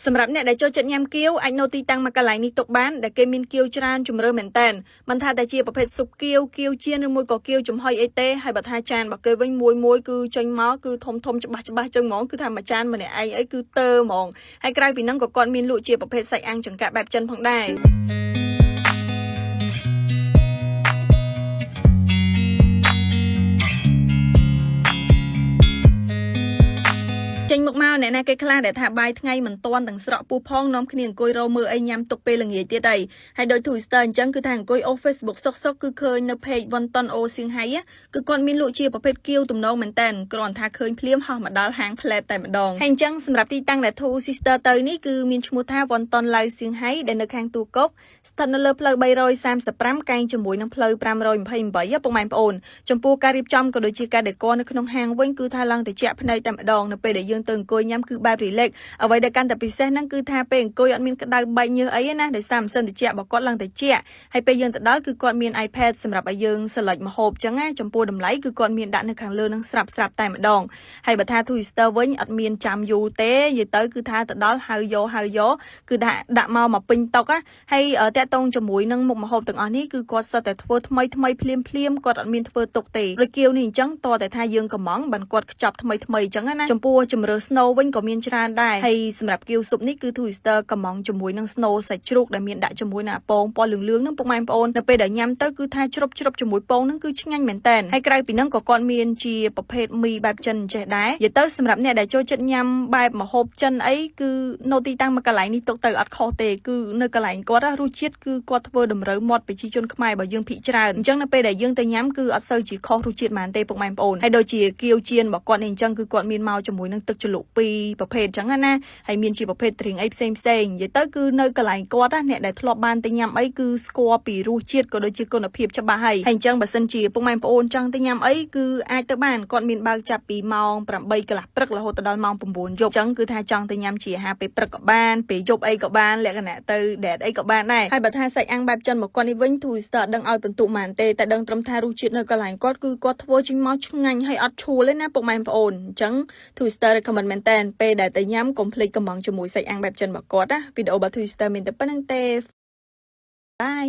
សម្រាប់អ្នកដែលចូលចិត្តញ៉ាំគៀវអាចនៅទីតាំងមកកន្លែងនេះទុកបានដែលគេមានគៀវច្រើនជំរឿមែនតែនមិនថាតែជាប្រភេទស៊ុបគៀវគៀវចៀនឬមួយក៏គៀវចំហុយអីទេហើយបើថាចានរបស់គេវិញមួយគឺចេញមកគឺធំច្បាស់ចឹងហ្មងគឺថាមួយចានម្នាក់ឯងអីគឺទើហ្មងហើយក្រៅពីហ្នឹងក៏គាត់មានលក់ជាប្រភេទសាច់អាំងចង្កាក់បែបចិនផងដែរចេញមកអ្នកណាគេខ្លះដែលថាបាយថ្ងៃមិនទាន់ទាំងស្រក់ពោះផងនាំគ្នាអង្គុយរោមើលអីញ៉ាំទុកពេលល្ងាចទៀតហើយដោយ Twister អញ្ចឹងគឺថាអង្គុយអូ Facebook សុកគឺឃើញនៅ page Wonton O សៀងហៃគឺគាត់មានលក់ជាប្រភេទគៀវទំនងមែនតែនគ្រាន់ថាឃើញភ្លាមហោះមកដល់ហាងផ្លែតតែម្ដងហើយអញ្ចឹងសម្រាប់ទីតាំងដែល Two Sister ទៅនេះគឺមានឈ្មោះថា Wonton ឡៅសៀងហៃដែលនៅខាងទួលគោកស្ថិតនៅលើផ្លូវ335កែងជាមួយនឹងផ្លូវ528ពុកម៉ែបងប្អូនចំពោះការរៀបចំក៏ដូចជាការដេកនៅក្នុងហាងវិញគឺថាឡើងត្រជាក់ភ្នែកតែម្ដងនៅពេលដែលយើងទៅអង្គុយញ៉ាំគឺបែប relax អ្វីដែលកាន់តែពិសេសហ្នឹងគឺថាពេលអង្គុយអត់មានក្តៅបែកញើសអីណាដោយសារម៉ាស៊ីនត្រជាក់របស់គាត់ឡើងត្រជាក់ហើយពេលយើងទៅដល់គឺគាត់មាន iPad សម្រាប់ឲ្យយើង select ម្ហូបចឹងណាចំពោះតម្លៃគឺគាត់មានដាក់នៅខាងលើនឹងស្រាប់តែម្ដងហើយបើថា Twister វិញអត់មានចាំយូរទេនិយាយទៅគឺថាទៅដល់ហៅយកគឺដាក់មកពេញតុកហើយតាក់តងជាមួយនឹងមុខម្ហូបទាំងអស់នេះគឺគាត់សុទ្ធតែធ្វើថ្មីភ្លាមគាត់អត់មានធ្វើទុកទេដូចគៀវនេះអញ្ចឹងតតែថាយើងកំងបានគាត់ខ្ចប់ថ្មីអញ្ចឹងណាចំពោះជំរឿ Snow វិញក៏មានច្រើនដែរហើយសម្រាប់គៀវស៊ុបនេះគឺ Twister កំងជាមួយនឹង Snow សាច់ជ្រូកដែលមានដាក់ជាមួយនឹងពងពណ៌លឿងហ្នឹងពុកម៉ែបងប្អូននៅពេលដែលញ៉ាំទៅគឺថាជ្រុបជាមួយពងហ្នឹងគឺឆ្ងាញ់មែនតើហើយក្រៅពីហ្នឹងក៏គាត់មានជាប្រភេទមីបែបចិនចេះដែរនិយាយទៅសម្រាប់អ្នកដែលចូលចិត្តញ៉ាំបែបម្ហូបចិនអីគឺនៅទីតាំងមកកន្លែងនេះទុកទៅអត់ខុសទេគឺនៅកន្លែងគាត់រសជាតិគឺគាត់ធ្វើតម្រូវមាត់ប្រជាជនខ្មែររបស់យើងភាគច្រើនអញ្ចឹងនៅពេលដែលយើងទៅញ៉ាំគឺអត់សូវជាខុសរសជាតិហ្មងទេពុកម៉ែបងប្អូនហើយដូចជាគៀវចៀនរបស់គាត់នេះអញ្ចឹងគឺគាត់មានមកជាមួយនឹងទឹកជ្រលក់ពីរប្រភេទអញ្ចឹងណាហើយមានជាប្រភេទត្រៀងអីផ្សេងនិយាយទៅគឺនៅកន្លែងគាត់អ្នកដែលធ្លាប់បានទៅញ៉ាំអីគឺស្គាល់ពីរសជាតិក៏ដូចជាគុណភាពច្បាស់ហើយអញ្ចឹងបើសិនជាពុកម៉ែបងប្អូនចង់ទៅញ៉ាំអីគឺអាចទៅបានគាត់មានបើកចាប់ពីម៉ោង8កន្លះព្រឹករហូតដល់ម៉ោង9យប់អញ្ចឹងគឺថាចង់ទៅញ៉ាំជាអាហារពេលព្រឹកក៏បានពេលយប់អីក៏បានលក្ខណៈទៅដេតអីក៏បានដែរហើយបើថាសាច់អាំងបែបចិនមកគាត់នេះវិញ Twister ដឹងឲ្យបន្ទុកប៉ុន្មានទេតែដឹងត្រឹមថារសជាតិនៅកន្លែងគាត់គឺគាត់ធ្វើចេញមកឆ្ងាញ់ហើយអត់ឈួលទេណាពុកម៉ែបងប្អូនអញ្ចឹង Twister recommend មែនតើពេលដែលទៅញ៉ាំកុំភ្លេចកំងជាមួយសាច់អាំងបែបចិនរបស់គាត់ណាវីដេអូរបស់ Twister មានតែប៉ុណ្្នឹងទេបាយ